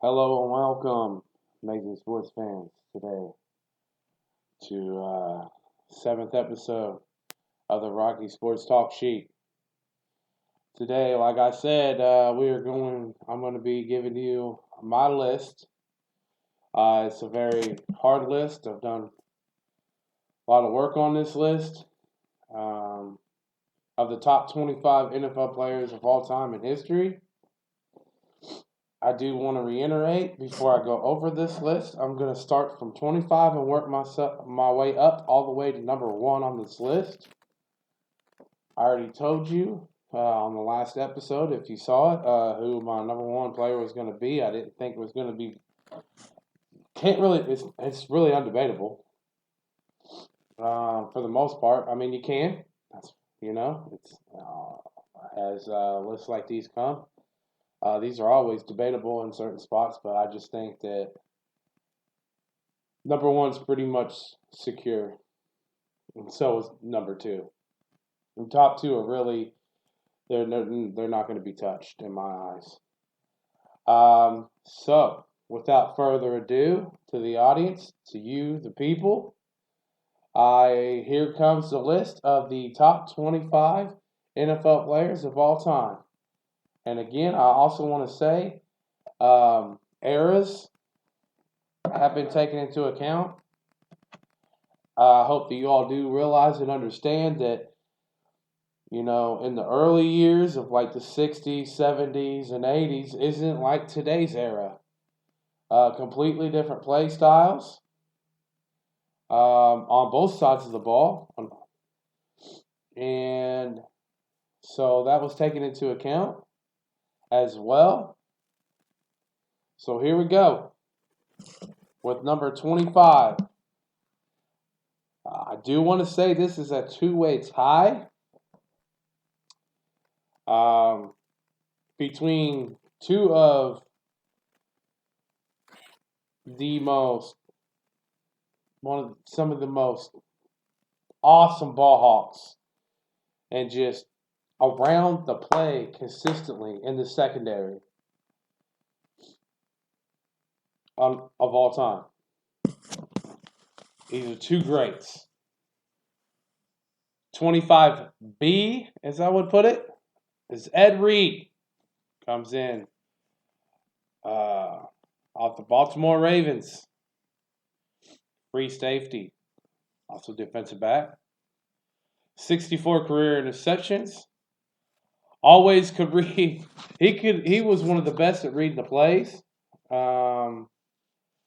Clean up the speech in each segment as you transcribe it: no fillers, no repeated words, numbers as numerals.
Hello and welcome, amazing sports fans, today to seventh episode of the Rocky Sports Talk Sheet. Today, like I said, I'm going to be giving you my list. It's a very hard list. I've done a lot of work on this list um, of the top 25 NFL players of all time in history. I do want to reiterate before I go over this list, I'm going to start from 25 and work my way up all the way to number 1 on this list. I already told you on the last episode, if you saw it, who my number 1 player was going to be. I didn't think it was going to be. It's really undebatable for the most part. I mean, you can. It's as lists like these come. These are always debatable in certain spots, but I just think that number 1's pretty much secure, and so is number 2. The top 2 are really they're not going to be touched in my eyes. So without further ado, to the audience, to you, the people, here comes the list of the top 25 NFL players of all time. And again, I also want to say eras have been taken into account. I hope that you all do realize and understand that, in the early years of like the 60s, 70s, and 80s isn't like today's era. Completely different play styles on both sides of the ball. And so that was taken into account as well. So here we go with number 25. I do want to say this is a two-way tie between two of some of the most awesome ball hawks, and just around the play consistently in the secondary of all time. These are two greats. 25B, as I would put it, is Ed Reed. Comes in off the Baltimore Ravens. Free safety. Also defensive back. 64 career interceptions. Always could read. He was one of the best at reading the plays.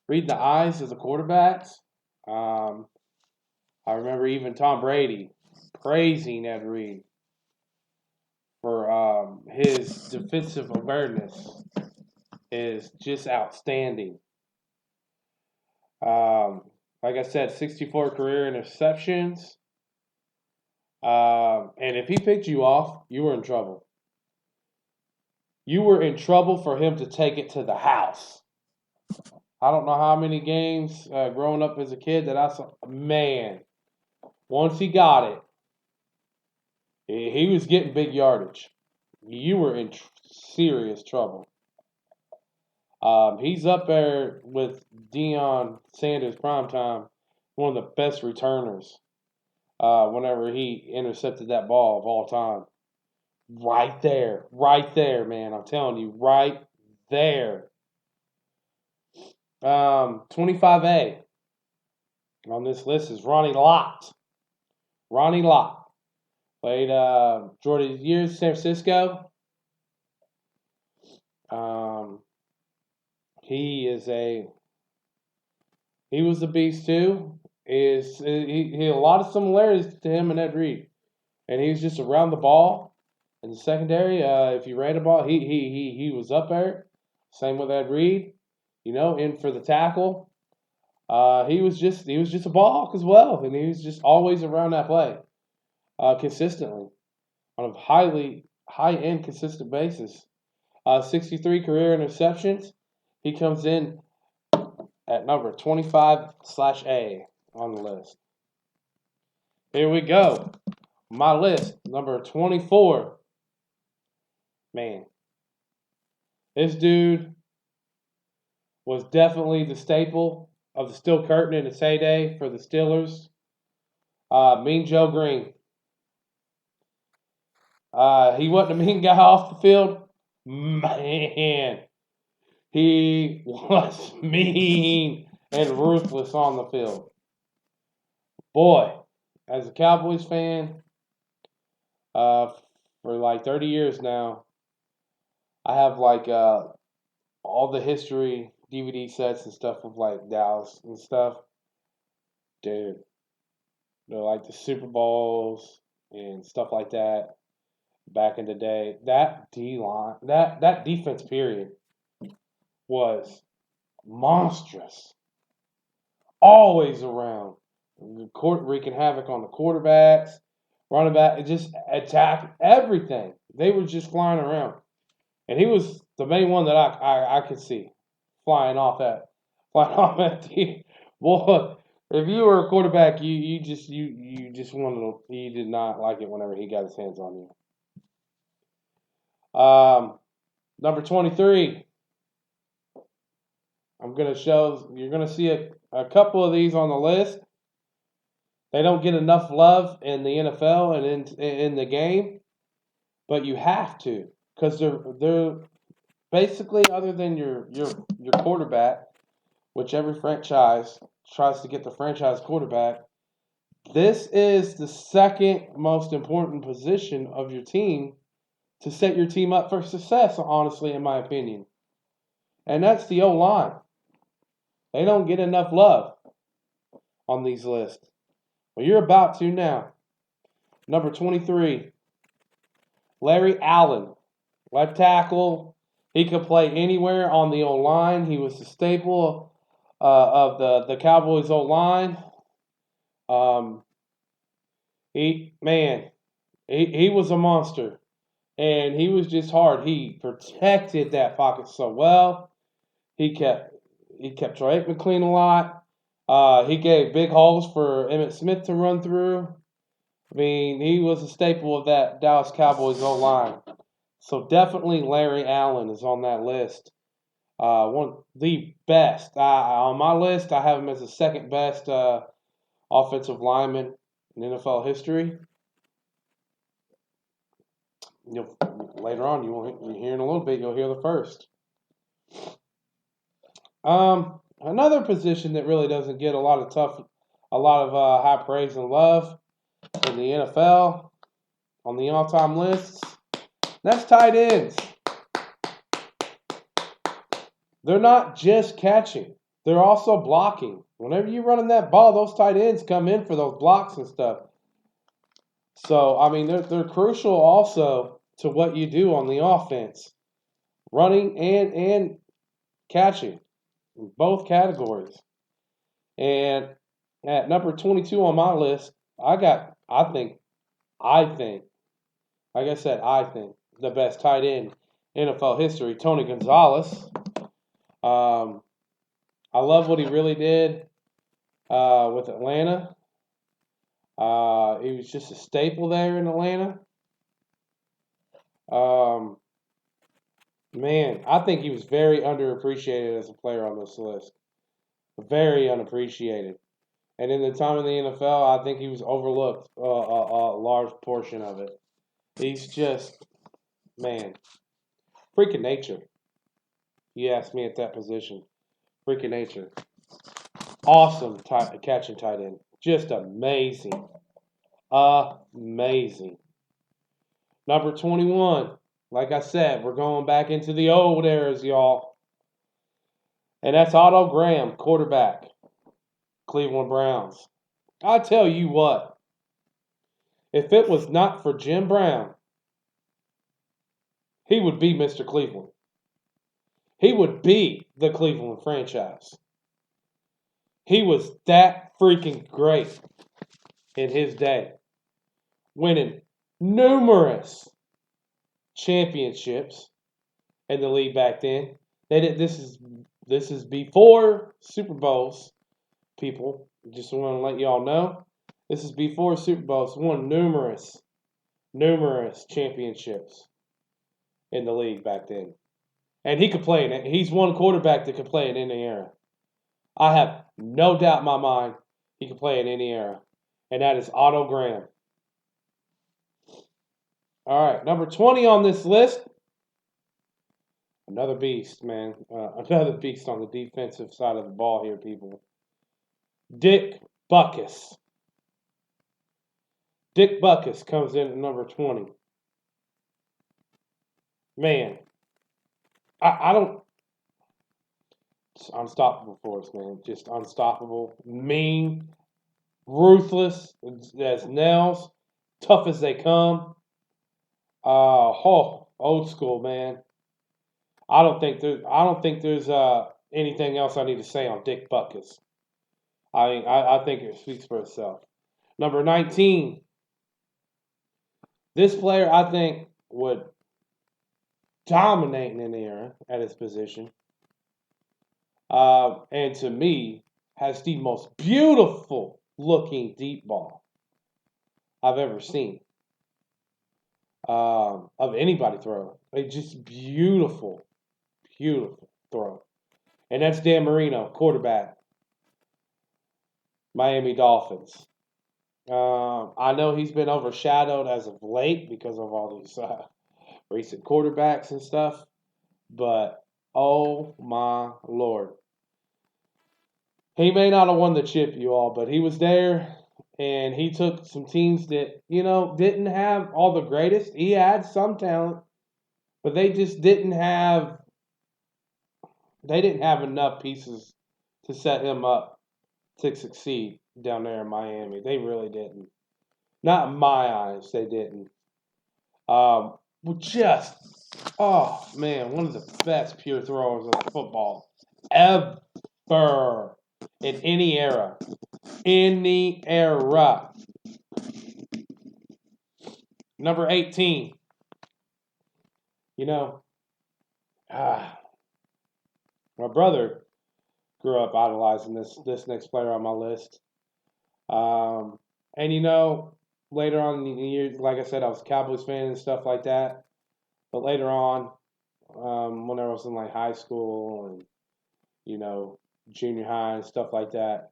Reading the eyes of the quarterbacks. I remember even Tom Brady praising Ed Reed for his defensive awareness is just outstanding. Like I said, 64 career interceptions. And if he picked you off, you were in trouble. You were in trouble for him to take it to the house. I don't know how many games growing up as a kid that I saw. Man, once he got it, he was getting big yardage. You were in serious trouble. He's up there with Deion Sanders primetime, one of the best returners whenever he intercepted that ball of all time. Right there, man. I'm telling you, right there. 25A on this list is Ronnie Lott. Ronnie Lott played majority of the years in San Francisco. He was a beast too. He had a lot of similarities to him and Ed Reed, and he was just around the ball in the secondary. If you ran the ball, he was up there. Same with Ed Reed, in for the tackle. He was just a ball hawk as well, and he was just always around that play, consistently, on a high end consistent basis. 63 career interceptions. He comes in at number 25/A on the list. Here we go. My list, number 24. Man, this dude was definitely the staple of the Steel Curtain in its heyday for the Steelers. Mean Joe Green. He wasn't a mean guy off the field. Man, he was mean and ruthless on the field. Boy, as a Cowboys fan, for like 30 years now, I have like all the history DVD sets and stuff of like Dallas and stuff. Dude, they're like the Super Bowls and stuff like that back in the day. That D-line, that defense period was monstrous. Always around. Wreaking havoc on the quarterbacks, running back, just attack everything. They were just flying around. And he was the main one that I could see flying off that team. Boy, if you were a quarterback, you just wanted to, you did not like it whenever he got his hands on you. Number 23. You're gonna see a couple of these on the list. They don't get enough love in the NFL and in the game, but you have to, because they're basically, other than your quarterback, which every franchise tries to get the franchise quarterback, this is the second most important position of your team to set your team up for success, honestly, in my opinion. And that's the O-line. They don't get enough love on these lists. Well, you're about to now. Number 23, Larry Allen, left tackle. He could play anywhere on the O-line. He was the staple of the Cowboys O-line. He was a monster, and he was just hard. He protected that pocket so well. He kept Troy Aikman clean a lot. He gave big holes for Emmitt Smith to run through. I mean, he was a staple of that Dallas Cowboys O-line. So definitely Larry Allen is on that list. One of the best. On my list, I have him as the second best offensive lineman in NFL history. Later on, you'll hear in a little bit, you'll hear the first. Another position that really doesn't get a lot of high praise and love in the NFL on the all-time lists, that's tight ends. They're not just catching. They're also blocking. Whenever you're running that ball, those tight ends come in for those blocks and stuff. So, I mean, they're crucial also to what you do on the offense. Running and catching. In both categories. And at number 22 on my list, I think, like I said, the best tight end in NFL history, Tony Gonzalez. I love what he really did with Atlanta. He was just a staple there in Atlanta. Man, I think he was very underappreciated as a player on this list. Very unappreciated. And in the time in the NFL, I think he was overlooked a large portion of it. He's just, man, freaking nature. You ask me at that position. Freaking nature. Awesome catching tight end. Just amazing. Amazing. Number 21. Like I said, we're going back into the old eras, y'all. And that's Otto Graham, quarterback, Cleveland Browns. I tell you what, if it was not for Jim Brown, he would be Mr. Cleveland. He would be the Cleveland franchise. He was that freaking great in his day, winning numerous championships in the league back then. This is before Super Bowls, people. Just want to let y'all know. This is before Super Bowls. Won numerous championships in the league back then. And he could play in it. He's one quarterback that could play in any era. I have no doubt in my mind he can play in any era. And that is Otto Graham. All right, number 20 on this list. Another beast, man. Another beast on the defensive side of the ball here, people. Dick Buckus. Dick Buckus comes in at number 20. Man, I don't. It's unstoppable force, man. Just unstoppable. Mean, ruthless as nails, tough as they come. Old school, man. I don't think there's anything else I need to say on Dick Buckus. I think it speaks for itself. Number 19. This player I think would dominate in an era at his position. And to me, has the most beautiful looking deep ball I've ever seen. Of anybody throw. It's just beautiful throw. And that's Dan Marino, quarterback, Miami Dolphins. I know he's been overshadowed as of late because of all these recent quarterbacks and stuff, but oh my Lord. He may not have won the chip, you all, but he was there, and he took some teams that, didn't have all the greatest. He had some talent, but they just didn't have enough pieces to set him up to succeed down there in Miami. They really didn't. Not in my eyes, they didn't. Oh man, one of the best pure throwers of football ever in any era. Any era. Number 18. My brother grew up idolizing this next player on my list. And later on in the years, like I said, I was a Cowboys fan and stuff like that. But later on, when I was in like high school and junior high and stuff like that,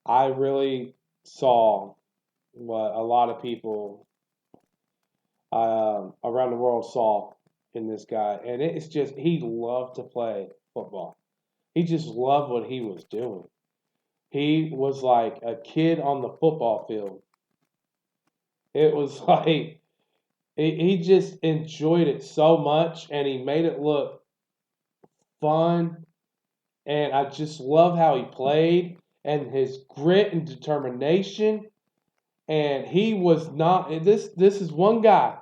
I really saw what a lot of people around the world saw in this guy, and it's just he loved to play football. He just loved what he was doing. He was like a kid on the football field. It was like he just enjoyed it so much, and he made it look fun. And I just love how he played and his grit and determination. And he was not this is one guy.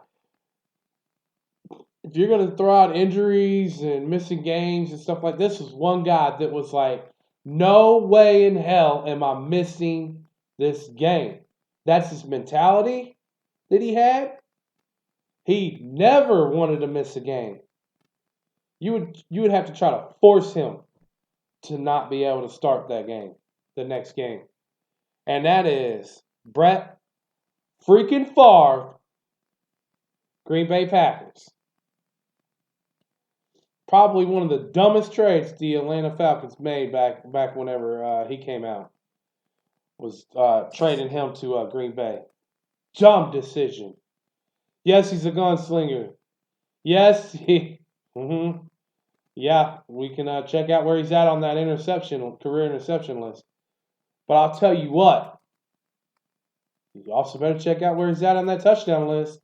If you're going to throw out injuries and missing games and stuff like this, is one guy that was like, no way in hell am I missing this game. That's his mentality that he had. He never wanted to miss a game. You would have to try to force him to not be able to start that game, the next game. And that is Brett freaking Favre, Green Bay Packers. Probably one of the dumbest trades the Atlanta Falcons made back whenever he came out. Was trading him to Green Bay. Dumb decision. Yes, he's a gunslinger. Yes, Yeah, we can check out where he's at on that career interception list. But I'll tell you what. You also better check out where he's at on that touchdown list.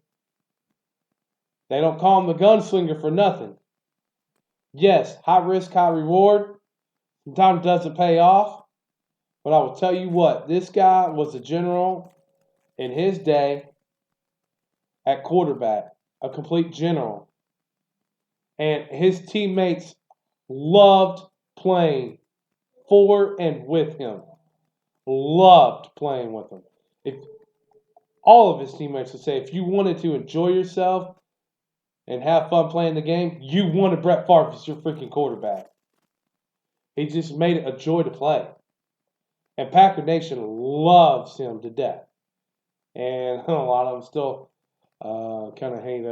They don't call him the gunslinger for nothing. Yes, high risk, high reward. Sometimes it doesn't pay off. But I will tell you what, this guy was a general in his day at quarterback, a complete general. And his teammates loved playing for and with him. Loved playing with him. If all of his teammates would say, if you wanted to enjoy yourself and have fun playing the game, you wanted Brett Favre as your freaking quarterback. He just made it a joy to play. And Packer Nation loves him to death. And a lot of them still kind of hate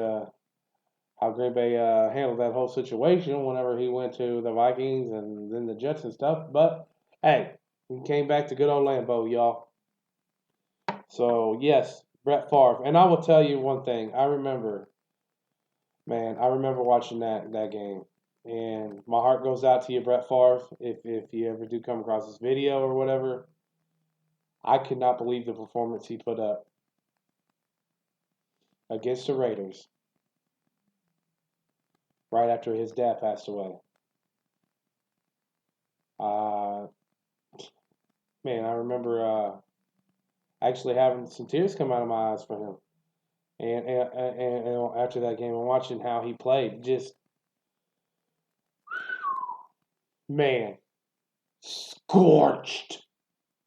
how Green Bay handled that whole situation whenever he went to the Vikings and then the Jets and stuff. But hey, he came back to good old Lambeau, y'all. So yes, Brett Favre. And I will tell you one thing. I remember watching that game. And my heart goes out to you, Brett Favre. If you ever do come across this video or whatever, I could not believe the performance he put up against the Raiders right after his dad passed away. I remember actually having some tears come out of my eyes for him. And after that game and watching how he played, just, man, scorched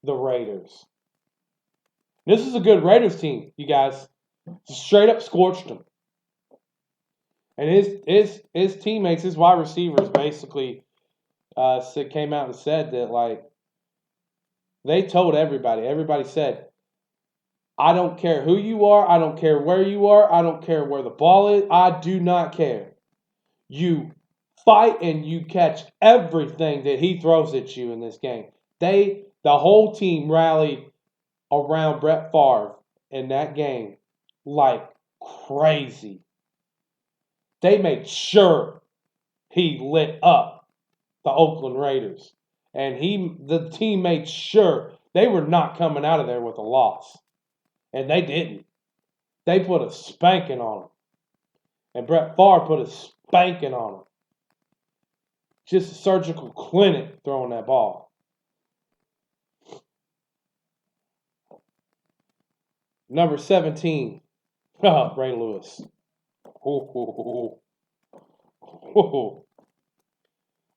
the Raiders. This is a good Raiders team, you guys. Straight up scorched them. And his teammates, his wide receivers, basically came out and said that, like, they told everybody. Everybody said, I don't care who you are. I don't care where you are. I don't care where the ball is. I do not care. You fight and you catch everything that he throws at you in this game. The whole team rallied around Brett Favre in that game like crazy. They made sure he lit up the Oakland Raiders. And the team made sure they were not coming out of there with a loss. And they didn't. They put a spanking on them. And Brett Favre put a spanking on them. Just a surgical clinic throwing that ball. Number 17, Ray Lewis.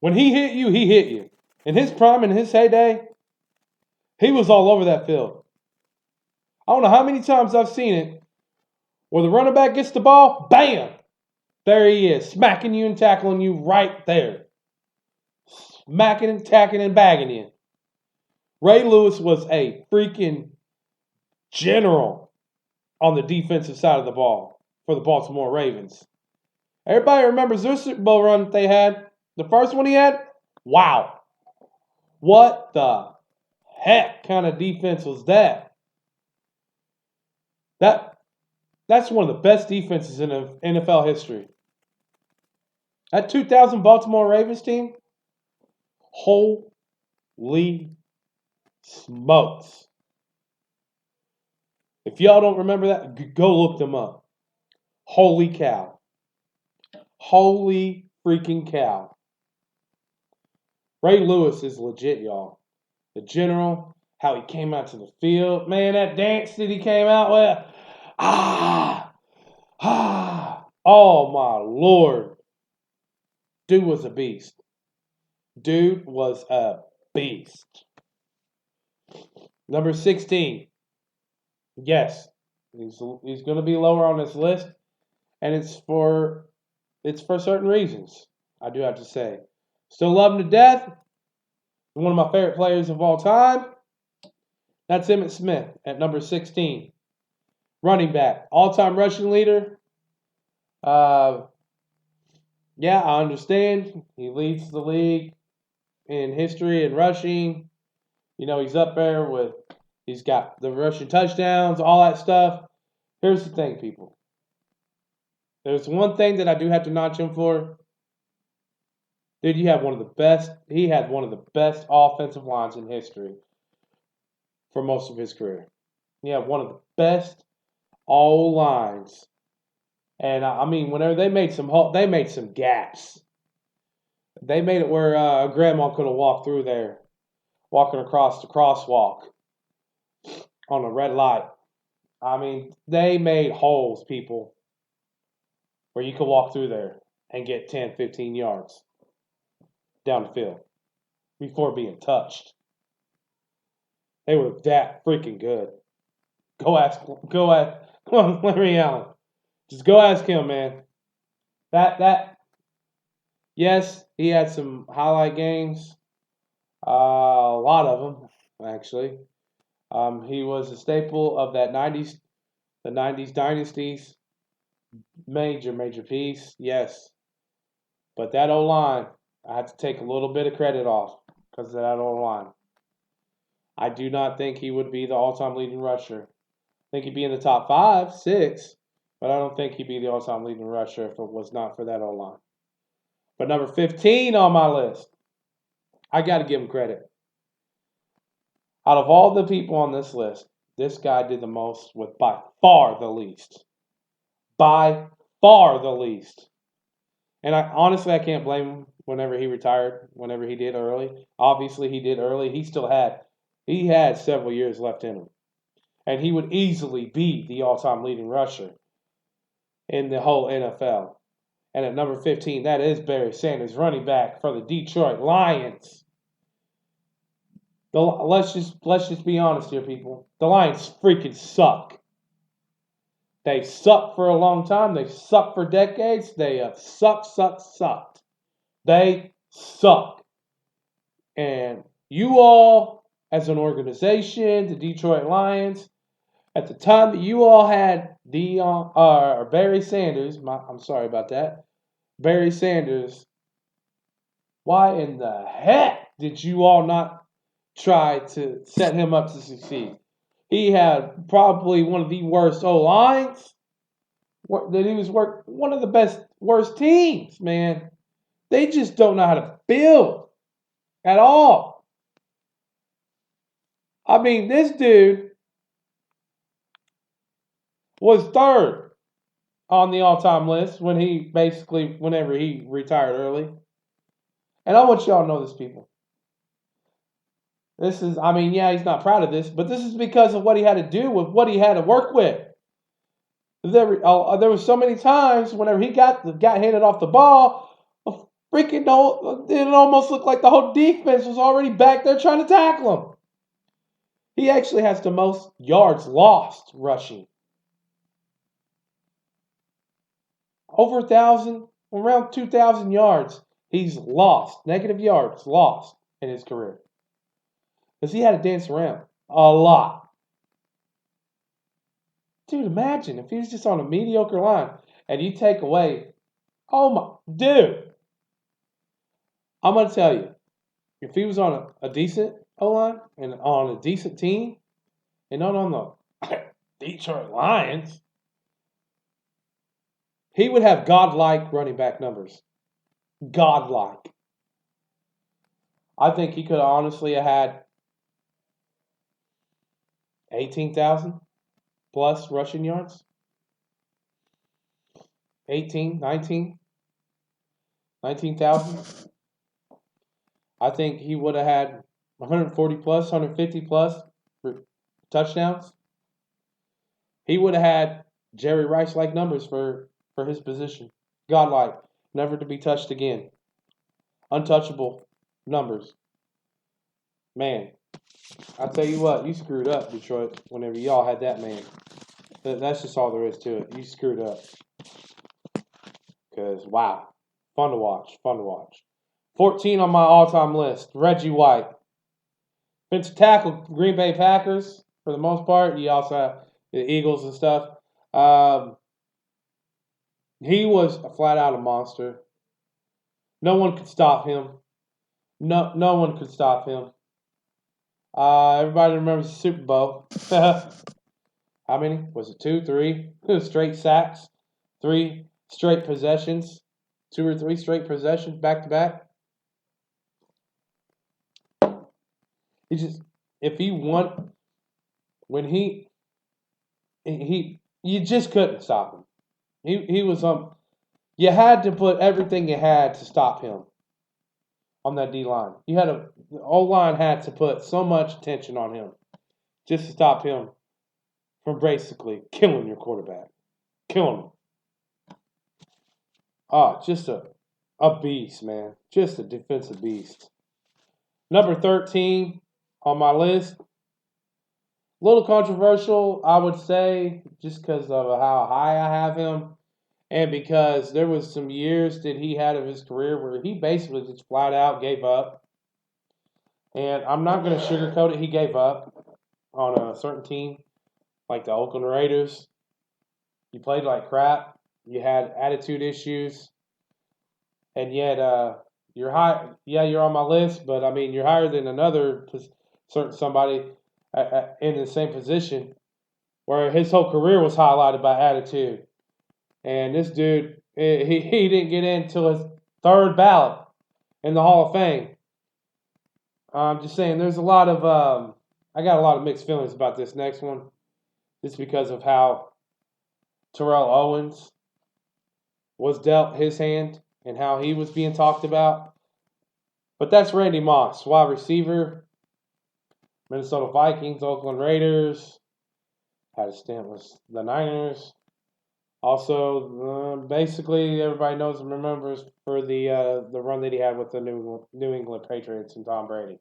When he hit you, he hit you. In his prime, in his heyday, he was all over that field. I don't know how many times I've seen it where the running back gets the ball, bam! There he is, smacking you and tackling you right there. Smacking and tacking and bagging you. Ray Lewis was a freaking general on the defensive side of the ball for the Baltimore Ravens. Everybody remembers their Super Bowl run that they had. The first one he had? Wow. What the heck kind of defense was that? That's one of the best defenses in NFL history. That 2000 Baltimore Ravens team, holy smokes. If y'all don't remember that, go look them up. Holy cow. Holy freaking cow. Ray Lewis is legit, y'all. The general, how he came out to the field. Man, that dance that he came out with. Oh, my Lord. Dude was a beast. Dude was a beast. Number 16. Yes, he's going to be lower on this list, and it's for certain reasons. I do have to say, still love him to death. One of my favorite players of all time. That's Emmitt Smith at number 16, running back, all-time rushing leader. Yeah, I understand. He leads the league in history and rushing. You know, he's up there with. He's got the rushing touchdowns, all that stuff. Here's the thing, people. There's one thing that I do have to notch him for. Dude, he had one of the best offensive lines in history for most of his career. He had one of the best all lines. And I mean, whenever they made some gaps. They made it where grandma could have walked through there, walking across the crosswalk on a red light. I mean, they made holes, people, where you could walk through there and get 10, 15 yards down the field before being touched. They were that freaking good. Go ask Larry Allen. Just go ask him, man. Yes, he had some highlight games. A lot of them, actually. He was a staple of the 90s dynasties. Major piece, yes. But that O-line, I have to take a little bit of credit off because of that O-line. I do not think he would be the all-time leading rusher. I think he'd be in the top 5, 6, but I don't think he'd be the all-time leading rusher if it was not for that O-line. But number 15 on my list, I got to give him credit. Out of all the people on this list, this guy did the most with by far the least. By far the least. And honestly, I can't blame him whenever he retired, whenever he did early. Obviously, he did early. He had several years left in him. And he would easily be the all-time leading rusher in the whole NFL. And at number 15, that is Barry Sanders, running back for the Detroit Lions. Let's just be honest here, people. The Lions freaking suck. They've sucked for a long time. They've sucked for decades. They have sucked. They suck. And you all, as an organization, the Detroit Lions, at the time that you all had Barry Sanders, I'm sorry about that, Barry Sanders, why in the heck did you all not try to set him up to succeed? He had probably one of the worst O-lines. That he was one of the worst teams, man. They just don't know how to build at all. I mean, this dude was third on the all-time list whenever he retired early. And I want y'all to know this, people. He's not proud of this, but this is because of what he had to do with what he had to work with. There were so many times whenever he got handed off the ball, it almost looked like the whole defense was already back there trying to tackle him. He actually has the most yards lost rushing. Over 1,000, around 2,000 yards, he's lost. Negative yards lost in his career. Because he had to dance around a lot. Dude, imagine if he was just on a mediocre line and you take away, dude. I'm going to tell you, if he was on a decent O-line and on a decent team and not on the Detroit Lions, he would have godlike running back numbers. Godlike. I think he could honestly have had 18,000 plus rushing yards. 19,000. I think he would have had 140 plus, 150 plus touchdowns. He would have had Jerry Rice-like numbers for his position. Godlike. Never to be touched again. Untouchable numbers. Man, I'll tell you what, you screwed up, Detroit, whenever y'all had that man. That's just all there is to it. You screwed up. Because, wow. Fun to watch. 14 on my all-time list, Reggie White. Defensive tackle, Green Bay Packers, for the most part. You also have the Eagles and stuff. He was flat-out a monster. No one could stop him. No one could stop him. Everybody remembers the Super Bowl. How many? Was it 2, 3? Straight sacks. 3 straight possessions. 2 or 3 straight possessions back to back. If he won, you just couldn't stop him. He was you had to put everything you had to stop him on that D line. The O-line had to put so much attention on him just to stop him from basically killing your quarterback. Killing him. Just a beast, man. Just a defensive beast. Number 13 on my list. A little controversial, I would say, just because of how high I have him. And because there was some years that he had of his career where he basically just flat out gave up. And I'm not going to sugarcoat it. He gave up on a certain team, like the Oakland Raiders. He played like crap. You had attitude issues, and yet you're high. Yeah, you're on my list, but I mean, you're higher than another certain somebody in the same position where his whole career was highlighted by attitude. And this dude, he didn't get in until his third ballot in the Hall of Fame. I'm just saying, there's a lot of I got a lot of mixed feelings about this next one, just because of how Terrell Owens was dealt his hand and how he was being talked about. But that's Randy Moss, wide receiver, Minnesota Vikings, Oakland Raiders, had a stint with the Niners. Also, basically, everybody knows and remembers for the run that he had with the New England Patriots and Tom Brady.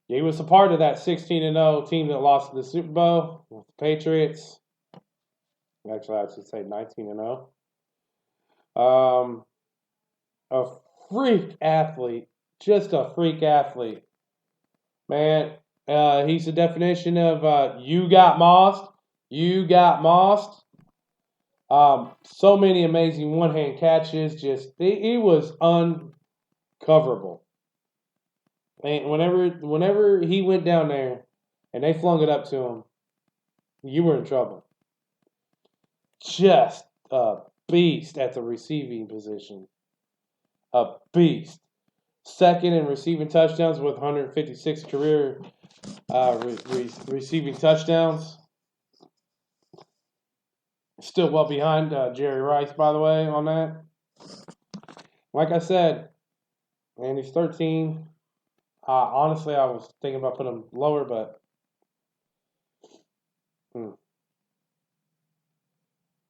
He was a part of that 16-0 team that lost the Super Bowl with the Patriots. Actually, I should say 19-0. A freak athlete, just a freak athlete, man. He's the definition of you got mossed. You got mossed. So many amazing one-hand catches. Just he was uncoverable. And whenever he went down there and they flung it up to him, you were in trouble. Just a beast at the receiving position. A beast. Second in receiving touchdowns with 156 career receiving touchdowns. Still well behind Jerry Rice, by the way, on that. Like I said, and he's 13. Honestly, I was thinking about putting him lower, but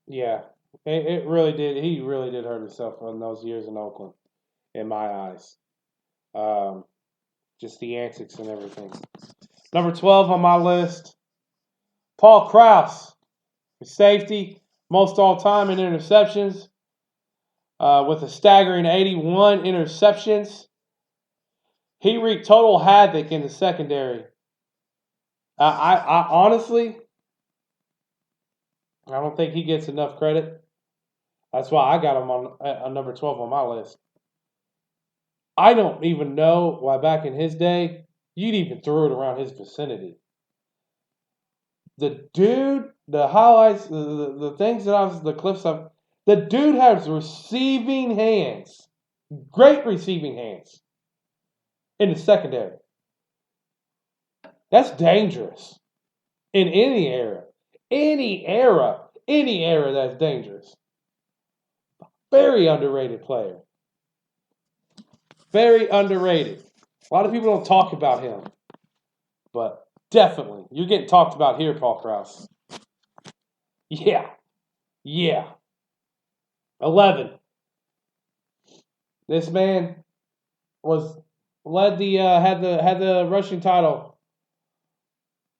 yeah, it really did. He really did hurt himself in those years in Oakland, in my eyes. Just the antics and everything. Number 12 on my list, Paul Krause, safety, most all-time in interceptions, with a staggering 81 interceptions. He wreaked total havoc in the secondary. I honestly, I don't think he gets enough credit. That's why I got him on number 12 on my list. I don't even know why back in his day you'd even throw it around his vicinity. The dude, the highlights, the things that the clips of, the dude has receiving hands, great receiving hands in the secondary. That's dangerous in any era. Any era that's dangerous. Very underrated player. Very underrated. A lot of people don't talk about him. But definitely, you're getting talked about here, Paul Krause. Yeah. 11. This man had the rushing title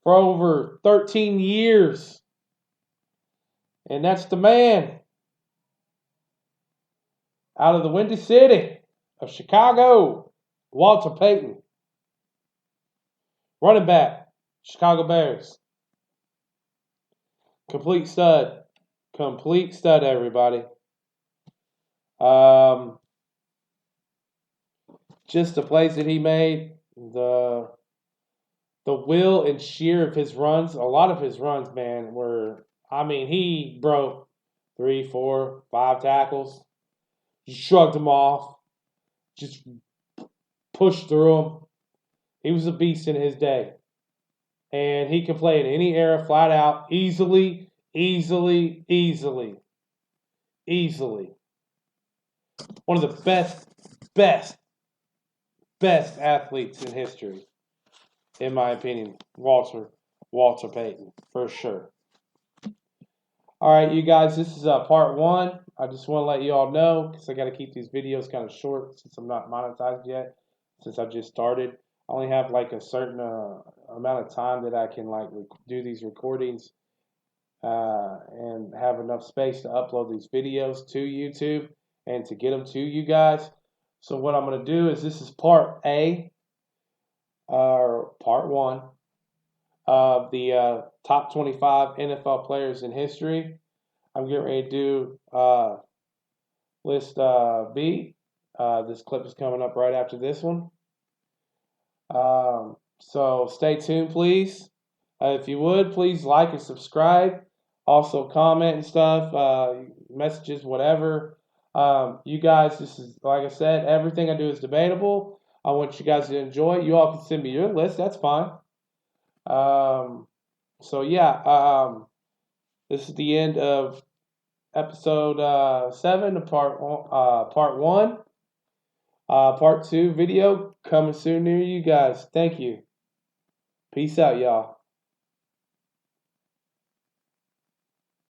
for over 13 years. And that's the man out of the Windy City of Chicago, Walter Payton. Running back, Chicago Bears. Complete stud, everybody. Just the plays that he made, the will and sheer of his runs. A lot of his runs, man, he broke 3, 4, 5 tackles, just shrugged them off, just pushed through them. He was a beast in his day. And he can play in any era flat out, easily. One of the best athletes in history, in my opinion, Walter Payton, for sure. All right, you guys, this is part 1. I just want to let you all know, because I got to keep these videos kind of short since I'm not monetized yet, since I've just started. I only have like a certain amount of time that I can do these recordings and have enough space to upload these videos to YouTube and to get them to you guys. So what I'm going to do is, this is part A, or part 1. of the top 25 NFL players in history. I'm getting ready to do list B. This clip is coming up right after this one. So stay tuned, please. If you would, please like and subscribe. Also comment and stuff, messages, whatever. You guys, this is, like I said, everything I do is debatable. I want you guys to enjoy it. You all can send me your list. That's fine. So yeah, this is the end of episode 7 of part 1. Part 2 video coming soon near you guys. Thank you. Peace out, y'all.